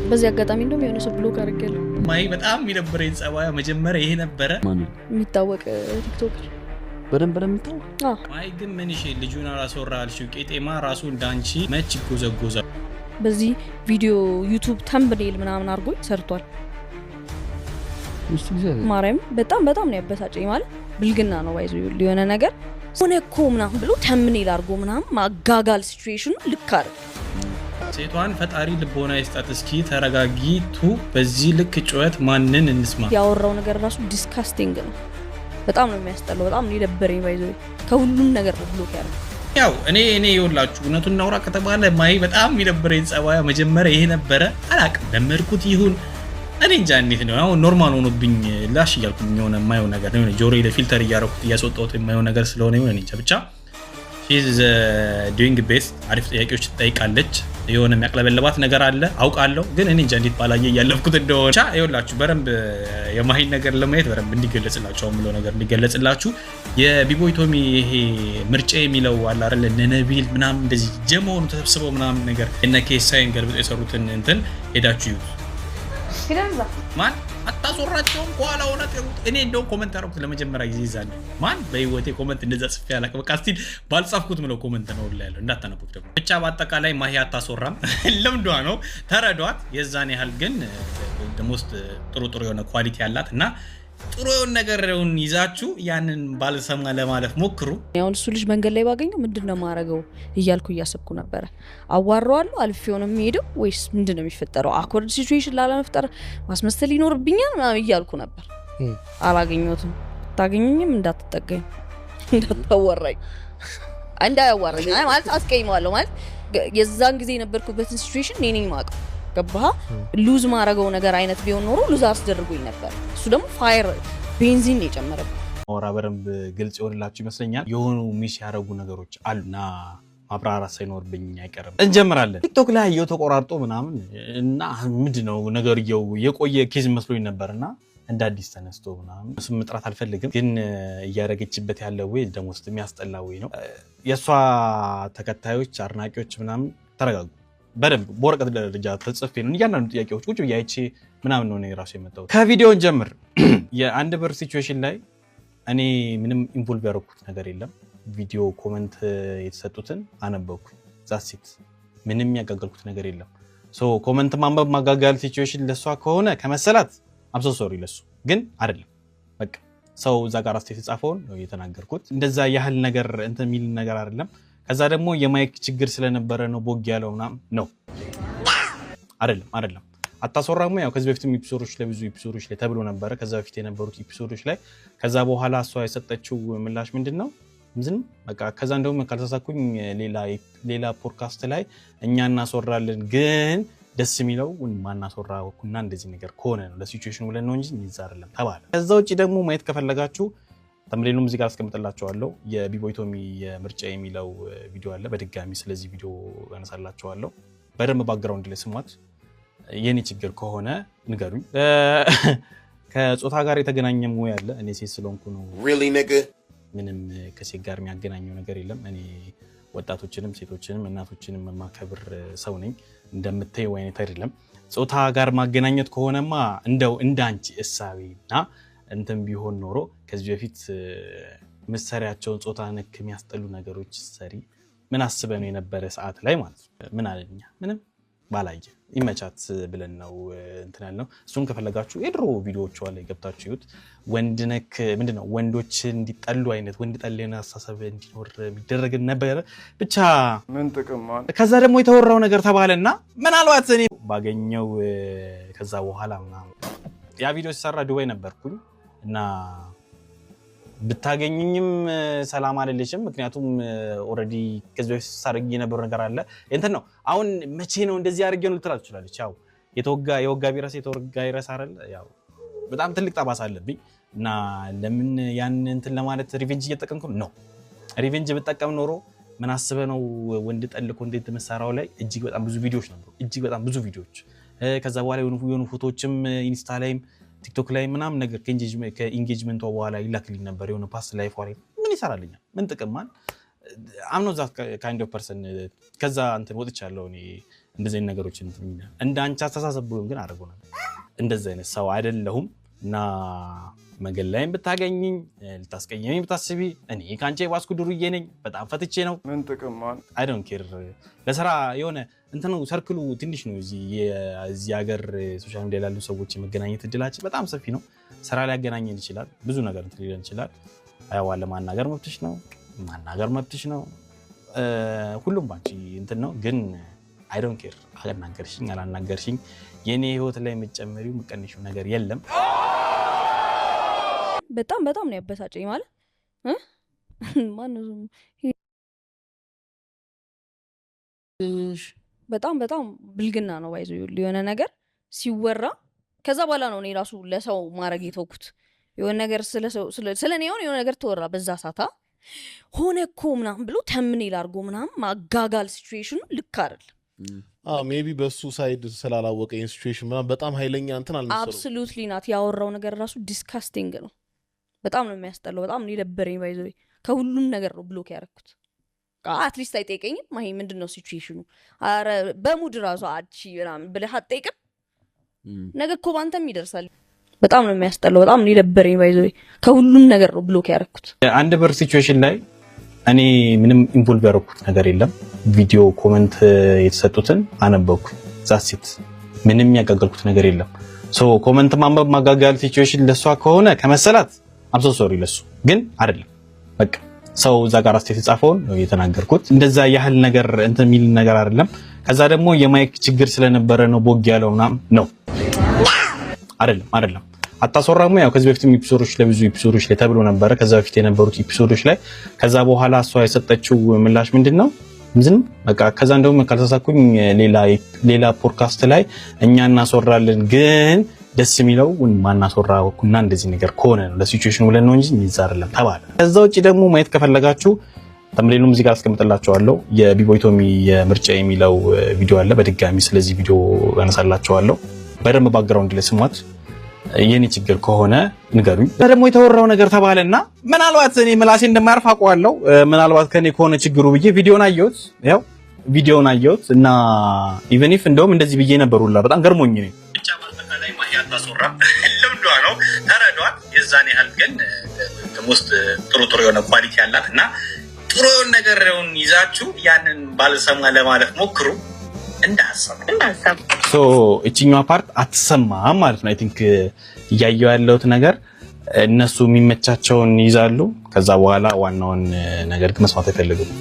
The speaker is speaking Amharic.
በዚህ አጋጣሚ እንደውም የሆነ ሰው ብሎክ አድርጌያለሁ። ማይ በጣም የሚነበረኝ ጸባያ መጀመሪያ ይሄ ነበረ። ማን የሚታወቅ ቲክቶከር በደንብ የምታው ማይ ግን ምን እሺ ልጁን አላስወራልሽ ቄጤማ ራሱ እንዳንቺ መች ጎዘጎዛ። በዚህ ቪዲዮ ዩቲዩብ ተምብኔል ምናምን አድርጎ ሰርቷል። ማርያም በጣም ነው ያበሳጨኝ። ማለት ብልግና ነው ባይዞ የሆነ ነገር ሆነ እኮ ምናምን ብሎ ተምብኔል አድርጎ ምናምን ማጋጋል ሲቹዌሽኑ ልክ አይደል። ሴቷን ፈጣሪ ልቦና ይስጣት። እስኪ ተረጋጊቱ። በዚህ ልክ ጩኸት ማንን እንስማ? ያወራው ነገር ራሱ ዲስካስቲንግ ነው። በጣም ነው የሚያስጠላው። በጣም ነው ይደበረኝ ባይዞ ከሁሉም ነገር ነው ብሎክ ያደረገው። ያው እኔ ይኸውላችሁ እውነቱን እናውራ ከተባለ ማይ በጣም የሚደበረኝ ጸባያ መጀመሪያ ይሄ ነበረ። አላቅም ለመድኩት ይሁን እኔ እንጃ እንዴት ነው ያው ኖርማል ሆኖብኝ ላሽ እያልኩኝ የሆነ የማየው ነገር ነው ጆሮዬ ለፊልተር እያደረኩት እያስወጣሁት የማየው ነገር ስለሆነ ይሁን እኔ እንጃ ብቻ she's doing best አሪፍ ጥያቄዎች ትጠይቃለች። የሆነ የሚያቅለበለባት ነገር አለ አውቃለሁ፣ ግን እኔ እንጃ እንዴት ባላየ እያለፍኩት እንደሆነ ብቻ ይኸውላችሁ በረምብ የማሂን ነገር ለማየት በረምብ እንዲገለጽላችሁ ምለው ነገር እንዲገለጽላችሁ የቢቦይ ቶሚ ይሄ ምርጫ የሚለው አለ አይደል ነነቢል ምናምን እንደዚህ ጀመሆኑ ተሰብስበው ምናምን ነገር እነ ኬሳይን ገልብጦ የሰሩትን እንትን ሄዳችሁ ይዩት። ማን አታስወራቸውም ኋላ ሆነ እኔ እንደው ኮሜንት አረኩት ለመጀመሪያ ጊዜ ይዛል ማን በህይወቴ ኮሜንት እንደዛ ጽፌ አላውቅም። በቃ እስቲ ባልጻፍኩት ምለው ኮሜንት ነው ያለው እንዳታነቡት ደግሞ ብቻ በአጠቃላይ ማሂ አታስወራም ልምዷ ነው ተረዷት። የዛን ያህል ግን ደሞስት ጥሩ የሆነ ኳሊቲ ያላት እና ጥሩ የሆነ ነገርን ይዛችሁ ያንን ባልሰማ ለማለፍ ሞክሩ። ያው እሱ ልጅ መንገድ ላይ ባገኘው ምንድነው ማረገው እያልኩ እያሰብኩ ነበር። አዋራዋለሁ አልፌው ነው የሚሄደው ወይስ ምንድነው የሚፈጠረው? አኮርድ ሲቹዌሽን ላለመፍጠር ማስመሰል ይኖርብኛል ምናምን እያልኩ ነበር። አላገኘሁትም። ታገኘኝም እንዳትጠጋኝ እንዳታወራኝ እንዳያዋራኝ ማለት አስቀይመዋለሁ ማለት የዛን ጊዜ የነበርኩበትን ሲቹዌሽን እኔ ነኝ ማውቀው። ገባህ? ሉዝ ማረገው ነገር አይነት ቢሆን ኖሮ ሉዝ አስደርጎኝ ነበር። እሱ ደግሞ ፋየር ቤንዚን የጨመረብኝ። ወራ በረምብ ግልጽ ይሆንላችሁ ይመስለኛል። የሆኑ ሚስ ያረጉ ነገሮች አሉና ማብራራት ሳይኖርብኝ አይቀርም። እንጀምራለን። ቲክቶክ ላይ ተቆራርጦ ምናምን እና ምንድነው ነገርየው የቆየ ኬዝ መስሎኝ ነበርና እንደ አዲስ ተነስቶ ምናምን ስም መጥራት አልፈልግም፣ ግን እያረገችበት ያለው ወይ ደግሞ ውስጥ የሚያስጠላ ወይ ነው። የሷ ተከታዮች አድናቂዎች ምናምን ተረጋጉ። በደንብ በወረቀት ደረጃ ተጽፌ ነው እያንዳንዱ ጥያቄዎች ቁጭ ብያይቼ ምናምን ነው ራሱ የመጣው። ከቪዲዮን ጀምር የአንድ ብር ሲቹዌሽን ላይ እኔ ምንም ኢንቮልቭ ያደረኩት ነገር የለም። ቪዲዮ ኮሜንት የተሰጡትን አነበብኩ። ዛሲት ምንም ያጋገልኩት ነገር የለም። ሶ ኮሜንት ማንበብ ማጋጋል ሲቹዌሽን ለሷ ከሆነ ከመሰላት አምሶ ሶሪ ለሱ ግን አይደለም። በቃ ሰው እዛ ጋር አስተያየት የጻፈውን ነው የተናገርኩት። እንደዛ ያህል ነገር እንትን የሚል ነገር አይደለም። ከዛ ደግሞ የማይክ ችግር ስለነበረ ነው ቦግ ያለው ምናምን ነው አይደለም። አታስወራሙ ያው ከዚህ በፊትም ኤፒሶዶች ላይ ብዙ ኤፒሶዶች ላይ ተብሎ ነበረ። ከዛ በፊት የነበሩት ኤፒሶዶች ላይ ከዛ በኋላ እሷ የሰጠችው ምላሽ ምንድነው? በቃ ከዛ እንደውም ካልተሳኩኝ ሌላ ፖድካስት ላይ እኛ እናስወራለን፣ ግን ደስ የሚለው ማናስወራኩና እንደዚህ ነገር ከሆነ ነው ለሲቹዌሽኑ ብለን ነው እንጂ ይዛ አይደለም ተባለ። ከዛ ውጪ ደግሞ ማየት ከፈለጋችሁ ተምብኔሉም እዚህ ጋር አስቀምጥላችኋለሁ። የቢቦይ ቶሚ የምርጫ የሚለው ቪዲዮ አለ። በድጋሚ ስለዚህ ቪዲዮ አነሳላችኋለሁ። በደንብ ባክግራውንድ ላይ ስሟት። የኔ ችግር ከሆነ ንገሩኝ። ከጾታ ጋር የተገናኘም ወይ አለ። እኔ ሴት ስለሆንኩ ነው። ምንም ከሴት ጋር የሚያገናኘው ነገር የለም። እኔ ወጣቶችንም ሴቶችንም እናቶችንም የማከብር ሰው ነኝ። እንደምታየው አይነት አይደለም። ጾታ ጋር ማገናኘት ከሆነማ እንደው እንዳንቺ እሳቤና እንትን ቢሆን ኖሮ ከዚህ በፊት መሰሪያቸውን ጾታ ነክ የሚያስጠሉ ነገሮች ሰሪ ምን አስበ ነው የነበረ ሰዓት ላይ ማለት ነው። ምን አለኛ ምንም ባላየ ይመቻት ብለን ነው እንትን ያልነው። እሱን ከፈለጋችሁ የድሮ ቪዲዮዎቿ ላይ ገብታችሁ ይዩት። ወንድ ነክ ምንድነው ወንዶች እንዲጠሉ አይነት ወንድ ጠልና አስተሳሰብ እንዲኖር የሚደረግ ነበር። ብቻ ምን ጥቅም ማለት ከዛ ደግሞ የተወራው ነገር ተባለና ምናልባት እኔ ባገኘው ከዛ በኋላ ምናምን ያ ቪዲዮ ሲሰራ ዱባይ ነበርኩኝ እና ብታገኙኝም ሰላም አለልሽም። ምክንያቱም ኦሬዲ ከዚህ በፊት ሳርግ የነበረው ነገር አለ እንትን ነው። አሁን መቼ ነው እንደዚህ አድርጌው ልትላት ትችላለች። ያው የወጋ ቢረስ የተወጋ ይረስ አይደል? ያው በጣም ትልቅ ጠባሳ አለብኝ እና ለምን ያን እንትን ለማለት ሪቬንጅ እየተጠቀምኩ ነው። ሪቬንጅ ብጠቀም ኖሮ ምን አስበ ነው ወንድ ጠል ኮንቴንት መሳራው ላይ እጅግ በጣም ብዙ ቪዲዮዎች ነበሩ። እጅግ በጣም ብዙ ቪዲዮዎች ከዛ በኋላ የሆኑ ፎቶዎችም ኢንስታ ላይም ቲክቶክ ላይ ምናምን ነገር ከኢንጌጅመንቷ በኋላ ይላክልኝ ነበር። የሆነ ፓስት ላይፍ ላይ ምን ይሰራልኛል? ምን ጥቅም ማን I'm not that kind of person። ከዛ እንትን ወጥቻለሁ እኔ እንደዚህ ነገሮች እንደ አንቺ አስተሳሰብ ግን አድርጎናል። እንደዚህ አይነት ሰው አይደለሁም እና መንገድ ላይም ብታገኝኝ ልታስቀየመኝ ብታስቢ እኔ ካንቺ የባስኩ ዱርዬ ነኝ። በጣም ፈትቼ ነው። ምን ጥቅም ማለት አይ ዶንት ኬር። ለስራ የሆነ እንትን ነው ሰርክሉ ትንሽ ነው። እዚህ ሀገር ሶሻል ሚዲያ ያሉ ሰዎች የመገናኘት እድላችን በጣም ሰፊ ነው። ስራ ላይ ያገናኘን ይችላል፣ ብዙ ነገር እንትን ሊለን ይችላል። አይዋለ ማናገር መብትሽ ነው፣ ማናገር መብትሽ ነው። ሁሉም ባንቺ እንትን ነው። ግን አይ ዶንት ኬር አናገርሽኝ አላናገርሽኝ የኔ ህይወት ላይ የምትጨምሪው የምትቀንሺው ነገር የለም። በጣም ነው ያበሳጨኝ ማለት ማነው በጣም ብልግና ነው ባይዞ የሆነ ነገር ሲወራ ከዛ በኋላ ነው እኔ ራሱ ለሰው ማድረግ የተውኩት። የሆነ ነገር ስለኔ የሆነ ነገር ተወራ በዛ ሳታ ሆነ እኮ ምናምን ብሎ ተምኔል አድርጎ ምናምን ማጋጋል ሲቹዌሽኑ ልክ አይደል። ሜቢ በሱ ሳይድ ስላላወቀ ሲቹዌሽን ምናምን በጣም ኃይለኛ እንትን አልመሰለው። አብሶሉትሊ ናት ያወራው ነገር ራሱ ዲስካስቲንግ ነው። በጣም ነው የሚያስጠላው። በጣም ነው የደበረኝ ባይዞ ከሁሉም ነገር ነው ብሎክ ያደረኩት። አትሊስት አይጠይቀኝም ማይ ምንድነው ሲቹዌሽኑ አረ በሙድ ራሱ አቺ ምናምን ብለህ አትጠይቅም። ነገ እኮ ባንተም ይደርሳል። በጣም ነው የሚያስጠላው። በጣም ነው የደበረኝ ባይዞ ከሁሉም ነገር ነው ብሎክ ያደረኩት። አንድ በር ሲቹዌሽን ላይ እኔ ምንም ኢንቮልቭ ያደረኩት ነገር የለም። ቪዲዮ ኮሜንት የተሰጡትን አነበብኩ። ዛሲት ምንም ያጋገልኩት ነገር የለም። ሶ ኮሜንት ማንበብ ማጋጋል ሲቹዌሽን ለሷ ከሆነ ከመሰላት አብሶ ሶሪ ለሱ ግን አይደለም። በቃ ሰው እዛ ጋር አስተያየት የጻፈውን ነው የተናገርኩት። እንደዛ ያህል ነገር እንትን የሚል ነገር አይደለም። ከዛ ደግሞ የማይክ ችግር ስለነበረ ነው ቦግ ያለው ምናምን ነው አይደለም። አታስወራሙ ያው ከዚህ በፊት ኤፒሶዶች ለብዙ ኤፒሶዶች ላይ ተብሎ ነበር። ከዛ በፊት የነበሩት ኤፒሶዶች ላይ ከዛ በኋላ እሷ የሰጠችው ምላሽ ምንድነው? ምንም በቃ ከዛ እንደውም ካልተሳኩኝ ሌላ ፖድካስት ላይ እኛ እናስወራለን ግን ደስ የሚለው ማናስወራውና እንደዚህ ነገር ከሆነ ነው ለሲቹዌሽኑ ብለን ነው እንጂ ሚዛ አይደለም ተባለ። ከዛ ውጪ ደግሞ ማየት ከፈለጋችሁ ተምሌሉም እዚህ ጋር አስቀምጥላችኋለሁ። የቢቦይቶሚ የምርጫ የሚለው ቪዲዮ አለ። በድጋሚ ስለዚህ ቪዲዮ አነሳላችኋለሁ። በደንብ ባክግራውንድ ላይ ስሟት። የኔ ችግር ከሆነ ንገሩኝ። ደግሞ የተወራው ነገር ተባለና ምናልባት እኔ ምላሴ እንደማያርፍ አውቀዋለሁ። ምናልባት ከኔ ከሆነ ችግሩ ብዬ ቪዲዮን አየሁት። ያው ቪዲዮን አየሁት እና ኢቨን ኢፍ እንደውም እንደዚህ ብዬ ነበርውላ በጣም ገርሞኝ ነው። ብቻ ማጠቃላይ ማህያት ታስወራ ልምዷ ነው ተረዷል። የዛን ያህል ግን ውስጥ ጥሩ የሆነ ኳሊቲ ያላት እና ጥሩ ነገርን ይዛችሁ ያንን ባልሰማ ለማለፍ ሞክሩ። እንዳሰብ ሶ እቺኛው ፓርት አትሰማም ማለት ነው። አይ ቲንክ እያየው ያለውት ነገር እነሱ የሚመቻቸውን ይዛሉ። ከዛ በኋላ ዋናውን ነገር መስማት አይፈልጉም።